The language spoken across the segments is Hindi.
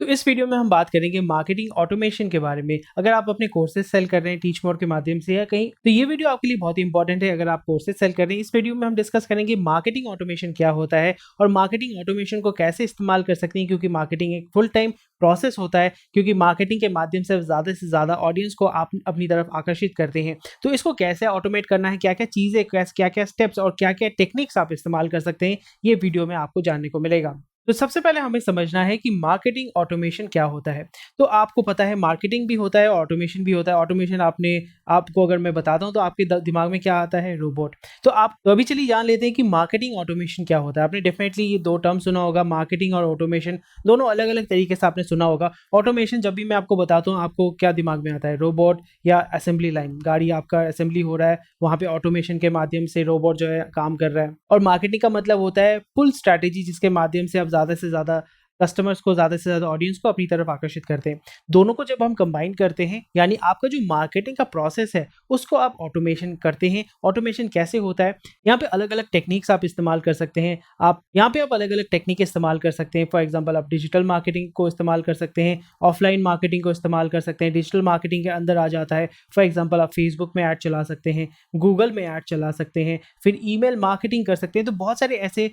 तो इस वीडियो में हम बात करेंगे मार्केटिंग ऑटोमेशन के बारे में। अगर आप अपने कोर्सेज सेल कर रहे हैं टीच मोर के माध्यम से या कहीं, तो ये वीडियो आपके लिए बहुत ही इंपॉर्टेंट है। अगर आप कोर्सेज सेल कर रहे हैं, इस वीडियो में हम डिस्कस करेंगे मार्केटिंग ऑटोमेशन क्या होता है और मार्केटिंग ऑटोमेशन को कैसे इस्तेमाल कर सकते हैं, क्योंकि मार्केटिंग एक फुल टाइम प्रोसेस होता है। क्योंकि मार्केटिंग के माध्यम से ज़्यादा ऑडियंस को आप अपनी तरफ आकर्षित करते हैं। तो इसको कैसे ऑटोमेट करना है, क्या क्या चीज़ें, क्या क्या स्टेप्स और क्या क्या टेक्निक्स आप इस्तेमाल कर सकते हैं, ये वीडियो में आपको जानने को मिलेगा। तो सबसे पहले हमें समझना है कि मार्केटिंग ऑटोमेशन क्या होता है। तो आपको पता है मार्केटिंग भी होता है, ऑटोमेशन भी होता है। ऑटोमेशन आपको अगर मैं बताता हूँ तो आपके दिमाग में क्या आता है? रोबोट। तो अभी चलिए जान लेते हैं कि मार्केटिंग ऑटोमेशन क्या होता है। आपने डेफिनेटली ये दो टर्म सुना होगा, मार्केटिंग और ऑटोमेशन। दोनों अलग अलग तरीके से आपने सुना होगा। ऑटोमेशन जब भी मैं आपको बताता हूँ, आपको क्या दिमाग में आता है? रोबोट या असेंबली लाइन, गाड़ी आपका असेंबली हो रहा है, वहाँ पे ऑटोमेशन के माध्यम से रोबोट जो है काम कर रहा है। और मार्केटिंग का मतलब होता है फुल स्ट्रैटेजी, जिसके माध्यम से आप ज़्यादा से ज़्यादा कस्टमर्स को, ज़्यादा से ज़्यादा ऑडियंस को अपनी तरफ आकर्षित करते हैं। दोनों को जब हम कंबाइन करते हैं, यानी आपका जो मार्केटिंग का प्रोसेस है उसको आप ऑटोमेशन करते हैं। ऑटोमेशन कैसे होता है? यहाँ पे अलग-अलग टेक्निक्स आप इस्तेमाल कर सकते हैं। आप अलग-अलग टेक्निक इस्तेमाल कर सकते हैं। फॉर एग्जांपल आप डिजिटल मार्केटिंग को इस्तेमाल कर सकते हैं, ऑफलाइन मार्केटिंग को इस्तेमाल कर सकते हैं। डिजिटल मार्केटिंग के अंदर आ जाता है, फॉर एग्जांपल आप फेसबुक में ऐड चला सकते हैं, गूगल में ऐड चला सकते हैं, फिर ईमेल मार्केटिंग कर सकते हैं। तो बहुत सारे ऐसे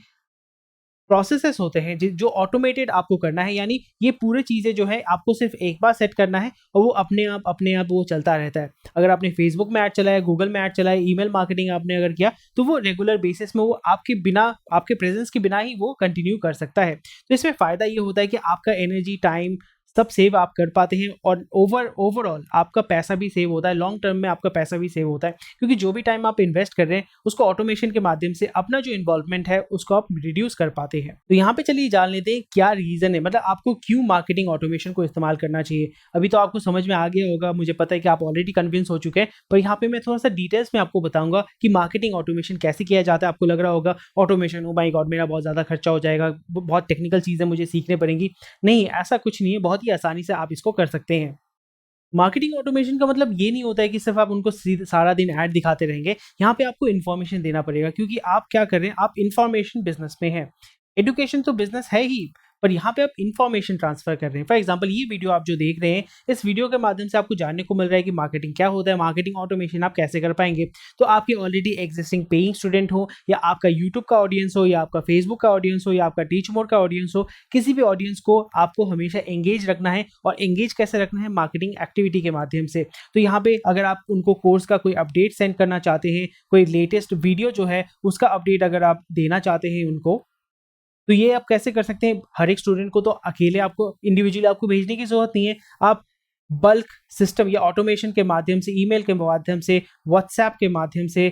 प्रोसेसेस होते हैं जो ऑटोमेटेड आपको करना है, यानी ये पूरी चीज़ें जो है आपको सिर्फ एक बार सेट करना है और वो अपने आप वो चलता रहता है। अगर आपने फेसबुक में ऐड चलाया, गूगल में ऐड चलाया, ईमेल मार्केटिंग आपने अगर किया, तो वो रेगुलर बेसिस में वो आपके प्रेजेंस के बिना ही वो कंटिन्यू कर सकता है। तो इसमें फ़ायदा ये होता है कि आपका एनर्जी, टाइम सब सेव आप कर पाते हैं और ओवरऑल आपका पैसा भी सेव होता है। लॉन्ग टर्म में आपका पैसा भी सेव होता है, क्योंकि जो भी टाइम आप इन्वेस्ट कर रहे हैं उसको ऑटोमेशन के माध्यम से अपना जो इन्वॉल्वमेंट है उसको आप रिड्यूस कर पाते हैं। तो यहाँ पे चलिए जान लेते हैं क्या रीजन है, मतलब आपको क्यों मार्केटिंग ऑटोमेशन को इस्तेमाल करना चाहिए। अभी तो आपको समझ में आ गया होगा, मुझे पता है कि आप ऑलरेडी कन्विंस हो चुके हैं, पर यहाँ पे मैं थोड़ा सा डिटेल्स में आपको बताऊंगा कि मार्केटिंग ऑटोमेशन कैसे किया जाता है। आपको लग रहा होगा ऑटोमेशन, ओ माय गॉड, मेरा बहुत ज़्यादा खर्चा हो जाएगा, बहुत टेक्निकल चीज़ें मुझे सीखने पड़ेंगी। नहीं, ऐसा कुछ नहीं है, बहुत ही आसानी से आप इसको कर सकते हैं। मार्केटिंग ऑटोमेशन का मतलब ये नहीं होता है कि सिर्फ आप उनको सारा दिन ऐड दिखाते रहेंगे। यहाँ पे आपको इन्फॉर्मेशन देना पड़ेगा, क्योंकि आप क्या कर रहे हैं, आप इन्फॉर्मेशन बिजनेस में हैं। एजुकेशन तो बिजनेस है ही, पर यहाँ पे आप इन्फॉर्मेशन ट्रांसफर कर रहे हैं। फॉर एग्जांपल ये वीडियो आप जो देख रहे हैं, इस वीडियो के माध्यम से आपको जानने को मिल रहा है कि मार्केटिंग क्या होता है, मार्केटिंग ऑटोमेशन आप कैसे कर पाएंगे। तो आपके ऑलरेडी एग्जिस्टिंग पेइंग स्टूडेंट हो, या आपका यूट्यूब का ऑडियंस हो, या आपका फेसबुक का ऑडियंस हो, या आपका टीच मोर का ऑडियंस हो, किसी भी ऑडियंस को आपको हमेशा एंगेज रखना है। और एंगेज कैसे रखना है? मार्केटिंग एक्टिविटी के माध्यम से। तो यहाँ पे अगर आप उनको कोर्स का कोई अपडेट सेंड करना चाहते हैं, कोई लेटेस्ट वीडियो जो है उसका अपडेट अगर आप देना चाहते हैं उनको, तो ये आप कैसे कर सकते हैं? हर एक स्टूडेंट को तो अकेले आपको इंडिविजुअली आपको भेजने की ज़रूरत नहीं है। आप बल्क सिस्टम या ऑटोमेशन के माध्यम से, ईमेल के माध्यम से, व्हाट्सएप के माध्यम से,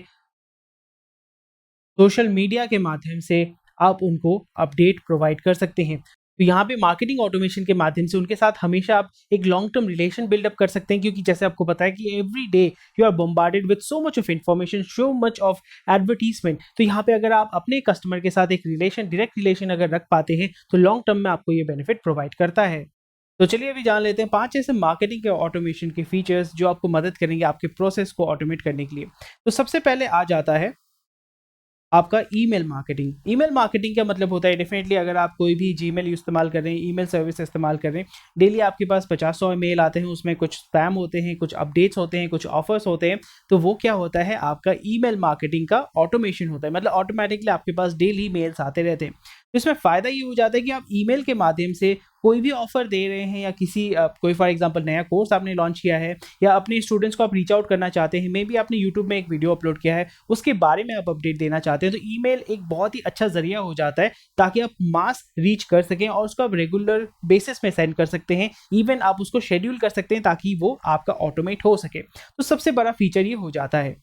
सोशल मीडिया के माध्यम से आप उनको अपडेट प्रोवाइड कर सकते हैं। तो यहाँ पे मार्केटिंग ऑटोमेशन के माध्यम से उनके साथ हमेशा आप एक लॉन्ग टर्म रिलेशन बिल्डअप कर सकते हैं, क्योंकि जैसे आपको पता है कि every day you are bombarded with so much of information, so much of advertisement. तो यहाँ पे अगर आप अपने कस्टमर के साथ एक डायरेक्ट रिलेशन अगर रख पाते हैं, तो लॉन्ग टर्म में आपको ये बेनिफिट प्रोवाइड करता है। तो चलिए अभी जान लेते हैं 5 ऐसे मार्केटिंग के ऑटोमेशन के फीचर्स जो आपको मदद करेंगे आपके प्रोसेस को ऑटोमेट करने के लिए। तो सबसे पहले आ जाता है आपका ईमेल मार्केटिंग। ईमेल मार्केटिंग का मतलब होता है, डेफिनेटली अगर आप कोई भी जीमेल इस्तेमाल कर रहे हैं, ईमेल सर्विस इस्तेमाल कर रहे हैं, डेली आपके पास 50-100 मेल आते हैं, उसमें कुछ स्पैम होते हैं, कुछ अपडेट्स होते हैं, कुछ ऑफर्स होते हैं। तो वो क्या होता है? आपका ईमेल मार्केटिंग का ऑटोमेशन होता है, मतलब ऑटोमेटिकली आपके पास डेली मेल्स आते रहते हैं। तो इसमें फ़ायदा ये हो जाता है कि आप ईमेल के माध्यम से कोई भी ऑफर दे रहे हैं, या कोई फॉर एग्जांपल नया कोर्स आपने लॉन्च किया है, या अपने स्टूडेंट्स को आप रीच आउट करना चाहते हैं, मे बी आपने यूट्यूब में एक वीडियो अपलोड किया है, उसके बारे में आप अपडेट देना चाहते हैं, तो ईमेल एक बहुत ही अच्छा ज़रिया हो जाता है ताकि आप मास रीच कर सकें और उसको आप रेगुलर बेसिस में सेंड कर सकते हैं। इवन आप उसको शेड्यूल कर सकते हैं ताकि वो आपका ऑटोमेट हो सके। तो सबसे बड़ा फीचर ये हो जाता है।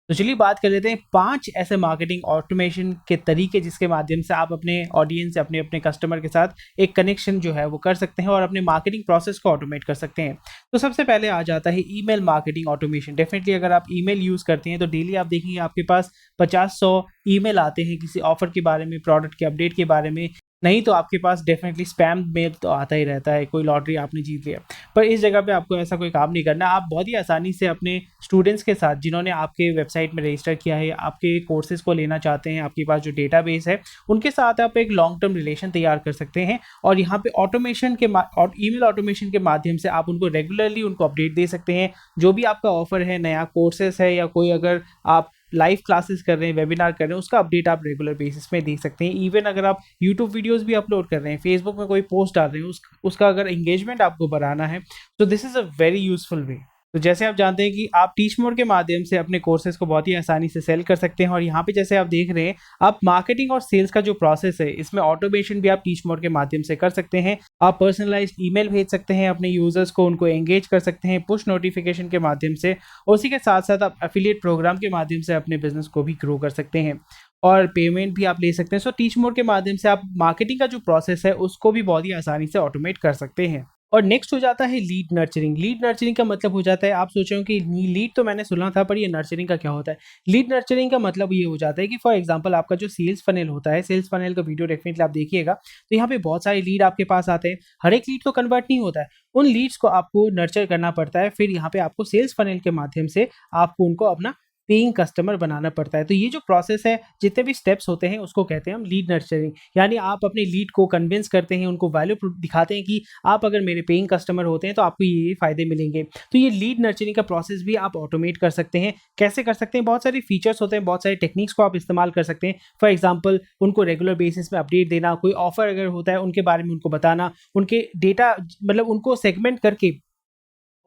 तो चलिए बात कर लेते हैं 5 ऐसे मार्केटिंग ऑटोमेशन के तरीके जिसके माध्यम से आप अपने ऑडियंस या अपने अपने कस्टमर के साथ एक कनेक्शन जो है वो कर सकते हैं और अपने मार्केटिंग प्रोसेस को ऑटोमेट कर सकते हैं। तो सबसे पहले आ जाता है ईमेल मार्केटिंग ऑटोमेशन। डेफिनेटली अगर आप ईमेल यूज़ करते हैं तो डेली आप देखेंगे आपके पास 50-100 ईमेल आते हैं किसी ऑफर के बारे में, प्रोडक्ट के अपडेट के बारे में, नहीं तो आपके पास डेफ़िनेटली स्पैम मेल तो आता ही रहता है, कोई लॉटरी आपने जीत लिया। पर इस जगह पे आपको ऐसा कोई काम नहीं करना, आप बहुत ही आसानी से अपने स्टूडेंट्स के साथ जिन्होंने आपके वेबसाइट में रजिस्टर किया है, आपके कोर्सेज़ को लेना चाहते हैं, आपके पास जो डेटाबेस है, उनके साथ आप एक लॉन्ग टर्म रिलेशन तैयार कर सकते हैं और यहाँ पे ऑटोमेशन के और ईमेल ऑटोमेशन के माध्यम से आप उनको रेगुलरली उनको अपडेट दे सकते हैं। जो भी आपका ऑफ़र है, नया कोर्सेज़ है या कोई अगर आप लाइव क्लासेस कर रहे हैं, वेबिनार कर रहे हैं, उसका अपडेट आप रेगुलर बेसिस पे देख सकते हैं। इवन अगर आप यूट्यूब वीडियोस भी अपलोड कर रहे हैं, फेसबुक में कोई पोस्ट डाल रहे हैं, उसका अगर एंगेजमेंट आपको बढ़ाना है, तो this is a very useful way. तो जैसे आप जानते हैं कि आप टीच मोर के माध्यम से अपने कोर्सेज़ को बहुत ही आसानी से सेल कर सकते हैं और यहाँ पे जैसे आप देख रहे हैं, आप मार्केटिंग और सेल्स का जो प्रोसेस है, इसमें ऑटोमेशन भी आप टीच मोर के माध्यम से कर सकते हैं। आप पर्सनलाइज़्ड ईमेल भेज सकते हैं अपने यूज़र्स को, उनको एंगेज कर सकते हैं पुश नोटिफ़िकेशन के माध्यम से और उसी के साथ-साथ आप एफ़िलिएट प्रोग्राम के माध्यम से अपने बिज़नेस को भी ग्रो कर सकते हैं और पेमेंट भी आप ले सकते हैं। सो टीच मोर के माध्यम से आप मार्केटिंग का जो प्रोसेस है, उसको भी बहुत ही आसानी से ऑटोमेट कर सकते हैं। और नेक्स्ट हो जाता है लीड नर्चरिंग। लीड नर्चरिंग का मतलब हो जाता है, आप सोच रहे हो कि लीड तो मैंने सुना था पर ये नर्चरिंग का क्या होता है? लीड नर्चरिंग का मतलब ये हो जाता है कि फॉर एग्जांपल आपका जो सेल्स फनल होता है, सेल्स फनल का वीडियो डेफिनिटली आप देखिएगा, तो यहाँ पे बहुत सारे लीड आपके पास आते हैं। हर एक लीड तो कन्वर्ट नहीं होता है। उन लीड्स को आपको नर्चर करना पड़ता है, फिर यहाँ पे आपको सेल्स फनल के माध्यम से आपको उनको अपना पेइंग कस्टमर बनाना पड़ता है। तो ये जो प्रोसेस है, जितने भी स्टेप्स होते हैं, उसको कहते हैं हम लीड नर्चरिंग। यानी आप अपने लीड को कन्विंस करते हैं, उनको वैल्यू दिखाते हैं कि आप अगर मेरे पेइंग कस्टमर होते हैं तो आपको ये फ़ायदे मिलेंगे। तो ये लीड नर्चरिंग का प्रोसेस भी आप ऑटोमेट कर सकते हैं। कैसे कर सकते हैं? बहुत सारे फीचर्स होते हैं, बहुत सारे टेक्निक्स को आप इस्तेमाल कर सकते हैं। फॉर एग्जांपल उनको रेगुलर बेसिस पे अपडेट देना, कोई ऑफर अगर होता है उनके बारे में उनको बताना, उनके डेटा मतलब उनको सेगमेंट करके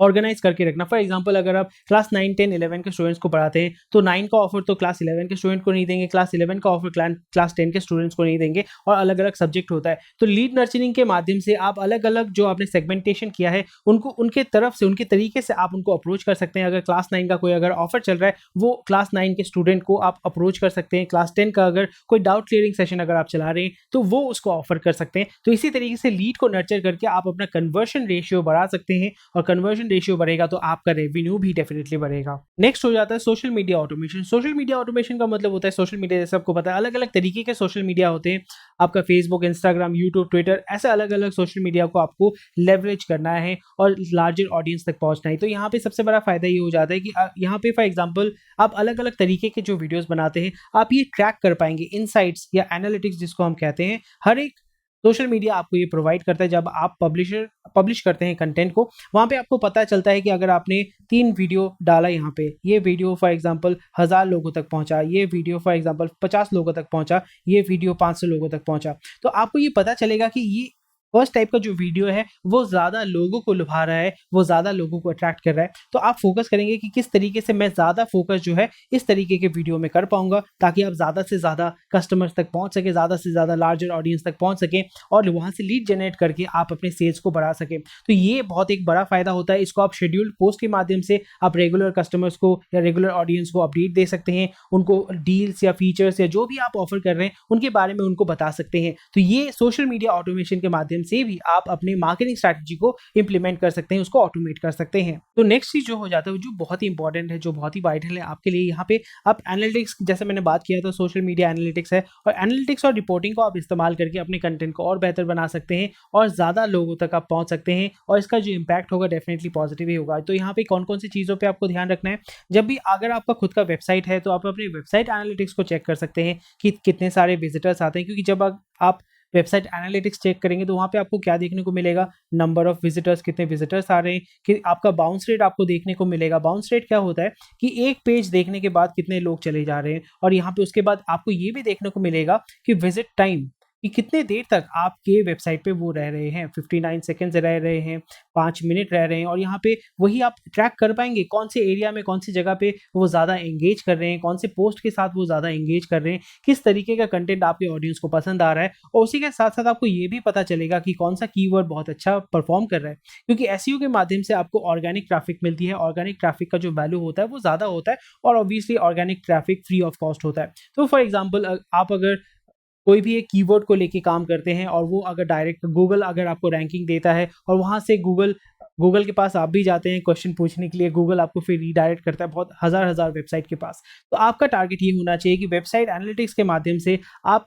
ऑर्गेनाइज़ करके रखना। फॉर एग्जांपल अगर आप क्लास 9, 10, 11 के स्टूडेंट्स को पढ़ाते हैं, तो 9 का ऑफर तो क्लास 11 के स्टूडेंट को नहीं देंगे, क्लास 11 का ऑफर क्लास 10 के स्टूडेंट्स को नहीं देंगे और अलग-अलग सब्जेक्ट होता है। तो लीड नर्चरिंग के माध्यम से आप अलग-अलग जो आपने सेगमेंटेशन किया है, उनको उनके तरफ से, उनके तरीके से आप उनको अप्रोच कर सकते हैं। अगर क्लास 9 का कोई अगर ऑफर चल रहा है, वो क्लास 9 के स्टूडेंट को आप अप्रोच कर सकते हैं। क्लास 10 का अगर कोई डाउट क्लियरिंग सेशन अगर आप चला रहे हैं, तो वो उसको ऑफर कर सकते हैं। तो इसी तरीके से लीड को नर्चर करके आप अपना कन्वर्शन रेशियो बढ़ा सकते हैं और कन्वर्शन रेशियो बढ़ेगा तो आपका रेवेन्यू भी डेफिनेटली बढ़ेगा। नेक्स्ट हो जाता है social media automation. Social media automation का मतलब होता है, सोशल मीडिया जैसे आपको पता है अलग-अलग तरीके के सोशल मीडिया होते हैं। आपका फेसबुक, इंस्टाग्राम, यूट्यूब, ट्विटर, ऐसे अलग-अलग सोशल मीडिया को आपको लेवरेज करना है और लार्जर ऑडियंस तक पहुंचना है। तो यहाँ पे सबसे बड़ा फायदा ये हो जाता है कि यहाँ पे फॉर एग्जांपल आप अलग-अलग तरीके के जो वीडियोस बनाते हैं, आप ये ट्रैक कर पाएंगे, इनसाइट्स या एनालिटिक्स जिसको हम कहते हैं। हर एक सोशल मीडिया आपको ये प्रोवाइड करता है। जब आप पब्लिश करते हैं कंटेंट को, वहाँ पे आपको पता चलता है कि अगर आपने 3 वीडियो डाला यहाँ पे, ये वीडियो फॉर एग्जांपल 1000 लोगों तक पहुँचा, ये वीडियो फॉर एग्जांपल 50 लोगों तक पहुँचा, ये वीडियो 500 लोगों तक पहुँचा, तो आपको ये पता चलेगा कि ये फर्स्ट टाइप का जो वीडियो है वो ज़्यादा लोगों को लुभा रहा है, वो ज़्यादा लोगों को अट्रैक्ट कर रहा है। तो आप फोकस करेंगे कि किस तरीके से मैं ज़्यादा फोकस जो है इस तरीके के वीडियो में कर पाऊँगा, ताकि आप ज़्यादा से ज़्यादा कस्टमर्स तक पहुँच सकें, ज़्यादा से ज़्यादा लार्जर ऑडियंस तक पहुँच सकें और वहाँ से लीड जनरेट करके आप अपने सेल्स को बढ़ा सकें। तो ये बहुत एक बड़ा फ़ायदा होता है। इसको आप शेड्यूल्ड पोस्ट के माध्यम से आप रेगुलर कस्टमर्स को या रेगुलर ऑडियंस को अपडेट दे सकते हैं, उनको डील्स या फीचर्स या जो भी आप ऑफर कर रहे हैं उनके बारे में उनको बता सकते हैं। तो ये सोशल मीडिया ऑटोमेशन के माध्यम से भी आप अपनी मार्केटिंग स्ट्रैटेजी को इंप्लीमेंट कर सकते हैं, उसको ऑटोमेट कर सकते हैं। तो नेक्स्ट चीज जो हो जाता है, जो बहुत ही इंपॉर्टेंट है, जो बहुत ही वाइटल है आपके लिए, यहाँ पे आप एनालिटिक्स, जैसे मैंने बात किया था, सोशल मीडिया एनालिटिक्स है और एनालिटिक्स और रिपोर्टिंग को आप इस्तेमाल करके अपने कंटेंट को और बेहतर बना सकते हैं और ज़्यादा लोगों तक आप पहुंच सकते हैं और इसका जो इम्पैक्ट होगा डेफिनेटली पॉजिटिव ही होगा। तो यहाँ पे कौन कौन सी चीज़ों पर आपको ध्यान रखना है, जब भी अगर आपका खुद का वेबसाइट है तो आप अपनी वेबसाइट एनालिटिक्स को चेक कर सकते हैं कि कितने सारे विजिटर्स आते हैं, क्योंकि जब आप वेबसाइट एनालिटिक्स चेक करेंगे तो वहाँ पे आपको क्या देखने को मिलेगा, नंबर ऑफ विजिटर्स, कितने विजिटर्स आ रहे हैं, कि आपका बाउंस रेट आपको देखने को मिलेगा। बाउंस रेट क्या होता है कि एक पेज देखने के बाद कितने लोग चले जा रहे हैं और यहाँ पे उसके बाद आपको ये भी देखने को मिलेगा कि विजिट टाइम, कि कितने देर तक आपके वेबसाइट पे वो रह रहे हैं, 59 सेकंड्स रह रहे हैं, 5 मिनट रह रहे हैं और यहाँ पे वही आप ट्रैक कर पाएंगे कौन से एरिया में, कौन सी जगह पे वो ज़्यादा एंगेज कर रहे हैं, कौन से पोस्ट के साथ वो ज़्यादा एंगेज कर रहे हैं, किस तरीके का कंटेंट आपके ऑडियंस को पसंद आ रहा है। और उसी के साथ साथ आपको ये भी पता चलेगा कि कौन सा कीवर्ड बहुत अच्छा परफॉर्म कर रहा है, क्योंकि एसईओ के माध्यम से आपको ऑर्गेनिक ट्रैफिक मिलती है। ऑर्गेनिक ट्रैफिक का जो वैल्यू होता है वो ज़्यादा होता है और obviously organic traffic free of cost होता है। तो फॉर एग्जाम्पल आप अगर कोई भी एक कीवर्ड को लेके काम करते हैं और वो अगर डायरेक्ट गूगल अगर आपको रैंकिंग देता है और वहाँ से गूगल के पास आप भी जाते हैं क्वेश्चन पूछने के लिए, गूगल आपको फिर रीडायरेक्ट करता है बहुत हज़ार वेबसाइट के पास। तो आपका टारगेट ये होना चाहिए कि वेबसाइट एनालिटिक्स के माध्यम से आप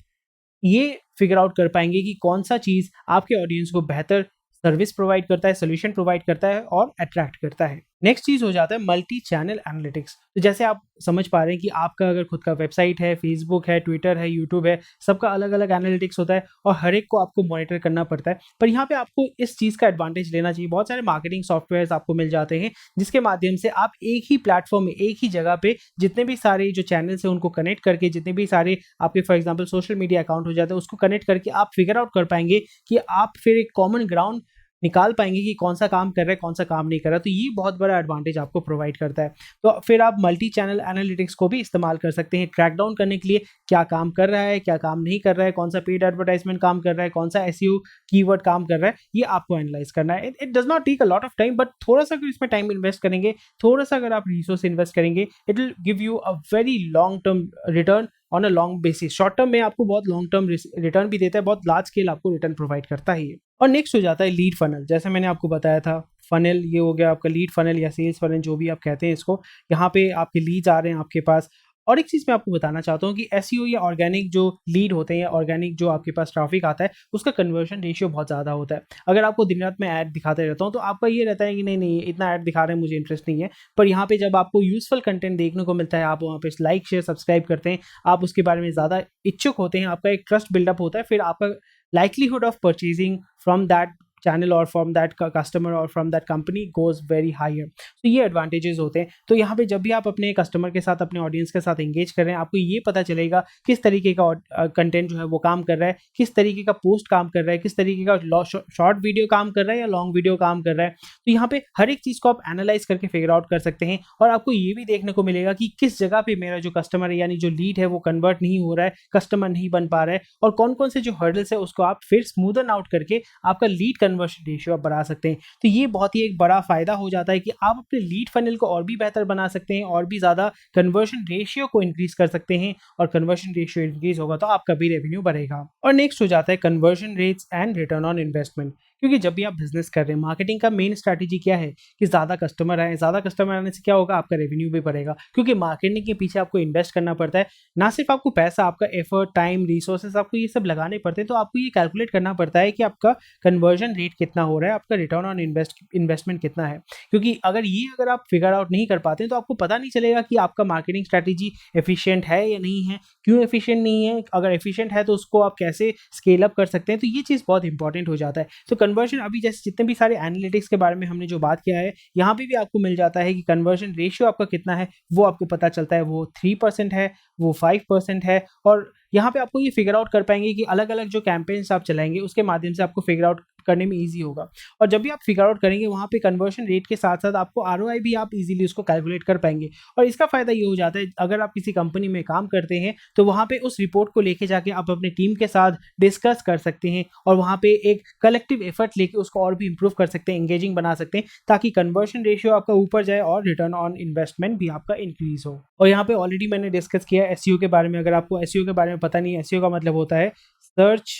ये फिगर आउट कर पाएंगे कि कौन सा चीज़ आपके ऑडियंस को बेहतर सर्विस प्रोवाइड करता है, सॉल्यूशन प्रोवाइड करता है और अट्रैक्ट करता है। नेक्स्ट चीज़ हो जाता है मल्टी चैनल एनालिटिक्स। तो जैसे आप समझ पा रहे हैं कि आपका अगर खुद का वेबसाइट है, फेसबुक है, ट्विटर है, यूट्यूब है, सबका अलग-अलग एनालिटिक्स होता है और हर एक को आपको मॉनिटर करना पड़ता है। पर यहाँ पे आपको इस चीज़ का एडवांटेज लेना चाहिए। बहुत सारे मार्केटिंग सॉफ्टवेयर्स आपको मिल जाते हैं, जिसके माध्यम से आप एक ही प्लेटफ़ॉर्म में, एक ही जगह पे जितने भी सारे जो चैनल्स हैं उनको कनेक्ट करके, जितने भी सारे आपके for example social media account हो जाते हैं, उसको कनेक्ट करके आप फिगर आउट कर पाएँगे कि आप फिर एक कॉमन ग्राउंड निकाल पाएँगे कि कौन-सा काम कर रहा है, कौन-सा काम नहीं कर रहा। तो ये बहुत बड़ा एडवांटेज आपको प्रोवाइड करता है। तो फिर आप मल्टी चैनल एनालिटिक्स को भी इस्तेमाल कर सकते हैं ट्रैक डाउन करने के लिए, क्या काम कर रहा है, क्या काम नहीं कर रहा है, कौन-सा पेड एडवर्टाइज़मेंट काम कर रहा है, कौन-सा एसईओ कीवर्ड काम कर रहा है, ये आपको एनालाइज़ करना है। It it does not take a lot of time, but थोड़ा-सा अगर इसमें टाइम इन्वेस्ट करेंगे, थोड़ा-सा अगर आप रिसोर्स इन्वेस्ट करेंगे, it will give you a very long term return on a long basis. Short term में आपको बहुत लॉन्ग टर्म रिटर्न भी देता है, बहुत लार्ज स्केल आपको रिटर्न प्रोवाइड करता है ये। और नेक्स्ट हो जाता है लीड फनल। जैसे मैंने आपको बताया था, फनल ये हो गया आपका लीड फनल या सेल्स फनल, जो भी आप कहते हैं इसको। यहाँ पे आपके लीड्स आ रहे हैं आपके पास। और एक चीज़ मैं आपको बताना चाहता हूँ कि एसईओ या ऑर्गेनिक जो लीड होते हैं या ऑर्गेनिक जो आपके पास ट्रैफिक आता है, उसका कन्वर्जन रेशियो बहुत ज़्यादा होता है। अगर आपको दिन रात मैं ऐड दिखाते रहता हूँ, तो आपका ये रहता है कि नहीं, नहीं इतना ऐड दिखा रहे हैं, मुझे इंटरेस्ट नहीं है। पर यहाँ पे जब आपको यूज़फुल कंटेंट देखने को मिलता है, आप वहाँ पे लाइक, शेयर, सब्सक्राइब करते हैं, आप उसके बारे में ज़्यादा इच्छुक होते हैं, आपका एक ट्रस्ट बिल्डअप होता है, फिर आपका likelihood of purchasing from that channel और फ्रॉम दैट कस्टमर और from that company goes very higher. तो ये एडवांटेजेस होते हैं। तो यहाँ पे जब भी आप अपने कस्टमर के साथ, अपने ऑडियंस के साथ एंगेज कर रहे हैं, आपको ये पता चलेगा किस तरीके का कंटेंट जो है वो काम कर रहा है, किस तरीके का पोस्ट काम कर रहा है, किस तरीके का शॉर्ट वीडियो काम कर रहा है या लॉन्ग वीडियो काम कर रहा है। तो यहाँ पे हर एक चीज़ को आप एनालाइज करके फिगर आउट कर सकते हैं और आपको ये भी देखने को मिलेगा कि किस जगह पे मेरा जो कस्टमर है, यानी जो लीड है, वो कन्वर्ट नहीं हो रहा है, कस्टमर नहीं बन पा रहा है, और कौन कौन से जो हर्डल्स है उसको आप फिर स्मूदन आउट करके आपका लीड कन्वर्शन रेशियो आप बढ़ा सकते हैं। तो ये बहुत ही एक बड़ा फायदा हो जाता है कि आप अपने लीड फनल को और भी बेहतर बना सकते हैं, और भी ज़्यादा कन्वर्शन रेशियो को इंक्रीज कर सकते हैं, और कन्वर्शन रेशियो इंक्रीज होगा तो आपका भी रेवेन्यू बढ़ेगा। और नेक्स्ट हो जाता है conversion rates and return on investment. क्योंकि जब भी आप बिजनेस कर रहे हैं, मार्केटिंग का मेन स्ट्रैटेजी क्या है कि ज़्यादा कस्टमर आए, ज़्यादा कस्टमर आने से क्या होगा, आपका रेवेन्यू भी बढ़ेगा। क्योंकि मार्केटिंग के पीछे आपको इन्वेस्ट करना पड़ता है, ना सिर्फ आपको पैसा, आपका एफर्ट, टाइम, रिसोर्सेज, आपको ये सब लगाने पड़ते हैं। तो आपको ये कैलकुलेट करना पड़ता है कि आपका कन्वर्जन रेट कितना हो रहा है, आपका रिटर्न ऑन इन्वेस्टमेंट कितना है। क्योंकि अगर आप फिगर आउट नहीं कर पाते हैं, तो आपको पता नहीं चलेगा कि आपका मार्केटिंग स्ट्रैटेजी एफिशिएंट है या नहीं है, क्यों एफिशिएंट नहीं है, अगर एफिशिएंट है तो उसको आप कैसे स्केल अप कर सकते हैं। तो ये चीज़ बहुत इंपॉर्टेंट हो जाता है। तो कन्वर्जन, अभी जैसे जितने भी सारे एनालिटिक्स के बारे में हमने जो बात किया है, यहाँ पे भी आपको मिल जाता है कि कन्वर्जन रेशियो आपका कितना है, वो आपको पता चलता है। वो 3% है, वो 5% है, और यहाँ पे आपको ये फिगर आउट कर पाएंगे कि अलग-अलग जो कैंपेन्स आप चलाएंगे, उसके माध्यम से आपको फिगर आउट करने में ईज़ी होगा। और जब भी आप फिगर आउट करेंगे, वहाँ पे कन्वर्जन रेट के साथ-साथ आपको आरओआई भी आप ईज़िली उसको कैलकुलेट कर पाएंगे। और इसका फ़ायदा ये हो जाता है, अगर आप किसी कंपनी में काम करते हैं, तो वहाँ पे उस रिपोर्ट को लेके जाके आप अपनी टीम के साथ डिस्कस कर सकते हैं, और वहाँ पे एक कलेक्टिव एफर्ट लेके उसको और भी इंप्रूव कर सकते हैं, एंगेजिंग बना सकते हैं, ताकि कन्वर्जन रेशियो आपका ऊपर जाए और रिटर्न ऑन इन्वेस्टमेंट भी आपका इंक्रीज हो। और यहाँ पे ऑलरेडी मैंने डिस्कस किया एसईओ के बारे में। अगर आपको एसईओ के बारे में पता नहीं है, एसईओ का मतलब होता है सर्च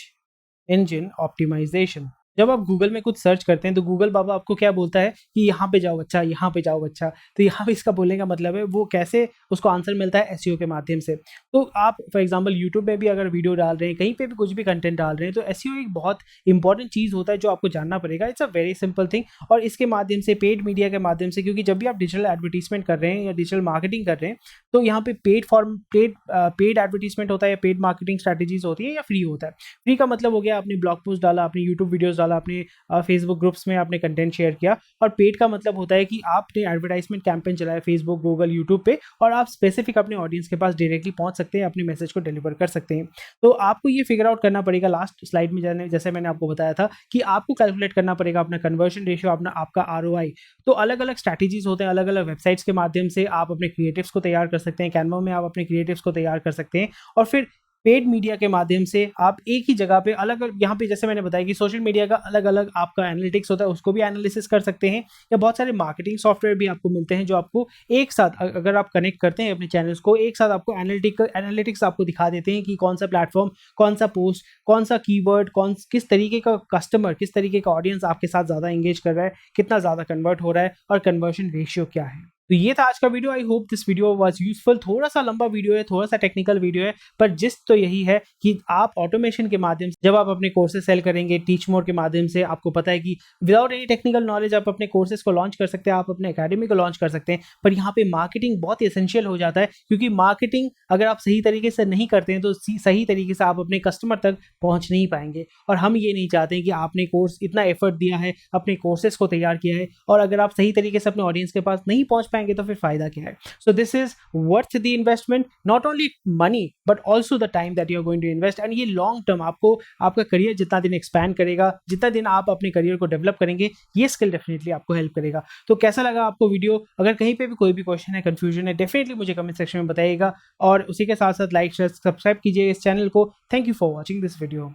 इंजन ऑप्टिमाइजेशन। जब आप गूगल में कुछ सर्च करते हैं, तो गूगल बाबा आपको क्या बोलता है कि यहाँ पे जाओ बच्चा, यहाँ पे जाओ बच्चा। तो यहाँ पे इसका बोलने का मतलब है वो कैसे उसको आंसर मिलता है, एसईओ के माध्यम से। तो आप फॉर एग्जांपल यूट्यूब पे भी अगर वीडियो डाल रहे हैं, कहीं पे भी कुछ भी कंटेंट डाल रहे हैं, तो एसईओ एक बहुत इंपॉर्टेंट चीज़ होता है जो आपको जानना पड़ेगा। It's a very simple thing. और इसके माध्यम से, पेड मीडिया के माध्यम से, क्योंकि जब भी आप डिजिटल एडवर्टीजमेंट कर रहे हैं या डिजिटल मार्केटिंग कर रहे हैं, तो यहाँ पे पेड एडवर्टीजमेंट होता है, या पेड मार्केटिंग स्ट्रैटेजीज होती है, या फ्री होता है। फ्री का मतलब हो गया आपने ब्लॉग पोस्ट डाला, आपने यूट्यूब वीडियोस डाला, आपने फेसबुक ग्रुप्स में आपने कंटेंट शेयर किया। और पेड का मतलब होता है कि आपने एडवर्टाइजमेंट कैंपेन चलाया फेसबुक, गूगल, यूट्यूब पे, और आप स्पेसिफिक अपने ऑडियंस के पास डायरेक्टली पहुंच सकते हैं, अपने मैसेज को डिलीवर कर सकते हैं। तो आपको ये फिगर आउट करना पड़ेगा, लास्ट स्लाइड में जैसे मैंने आपको बताया था कि आपको कैलकुलेट करना पड़ेगा अपना कन्वर्जन रेशियो, आपका आरओआई। तो अलग अलग स्ट्रैटेजीज होते हैं, अलग अलग वेबसाइट्स के माध्यम से आप अपने क्रिएटिव्स को तैयार कर सकते हैं, कैनवा में आप अपने क्रिएटिव्स को तैयार कर सकते हैं, और फिर पेड मीडिया के माध्यम से आप एक ही जगह पे अलग-अलग, यहाँ पे जैसे मैंने बताया कि सोशल मीडिया का अलग-अलग आपका एनालिटिक्स होता है, उसको भी एनालिसिस कर सकते हैं, या बहुत सारे मार्केटिंग सॉफ्टवेयर भी आपको मिलते हैं जो आपको एक साथ, अगर आप कनेक्ट करते हैं अपने चैनल्स को, एक साथ आपको एनालिटिक्स आपको दिखा देते हैं कि कौन सा प्लेटफॉर्म, कौन सा पोस्ट, कौन सा कीवर्ड, किस तरीके का कस्टमर, किस तरीके का ऑडियंस आपके साथ ज़्यादा एंगेज कर रहा है, कितना ज़्यादा कन्वर्ट हो रहा है, और कन्वर्जन रेशियो क्या है। तो ये था आज का video. I hope this video was useful. थोड़ा सा लंबा वीडियो है, थोड़ा सा टेक्निकल वीडियो है, पर जिस्ट तो यही है कि आप ऑटोमेशन के माध्यम से जब आप अपने कोर्सेज सेल करेंगे टीच मोर के माध्यम से, आपको पता है कि विदाउट एनी टेक्निकल नॉलेज आप अपने कोर्सेज को लॉन्च कर सकते हैं, आप अपने एकेडमी को लॉन्च कर सकते हैं। पर यहाँ पे मार्केटिंग बहुत ही एसेंशियल हो जाता है, क्योंकि मार्केटिंग अगर आप सही तरीके से नहीं करते हैं तो सही तरीके से आप अपने कस्टमर तक पहुंच नहीं पाएंगे। और हम ये नहीं चाहते हैं कि आपने कोर्स इतना एफर्ट दिया है, अपने कोर्सेज को तैयार किया है, और अगर आप सही तरीके से अपने ऑडियंस के पास नहीं पहुंच पाएंगे तो फिर फायदा क्या है। So this is worth the investment, not only money but also the time that you are going to invest. And ये लॉन्ग टर्म आपको आपका करियर जितना दिन एक्सपैंड करेगा, जितना दिन आप अपने करियर को डेवलप करेंगे, ये स्किल डेफिनेटली आपको हेल्प करेगा। तो कैसा लगा आपको वीडियो? अगर कहीं पे भी कोई भी क्वेश्चन है, कंफ्यूजन है, डेफिनेटली मुझे कमेंट सेक्शन में बताइएगा। और उसी के साथ साथ लाइक शेयर सब्सक्राइब कीजिए इस चैनल को। Thank you for watching this video.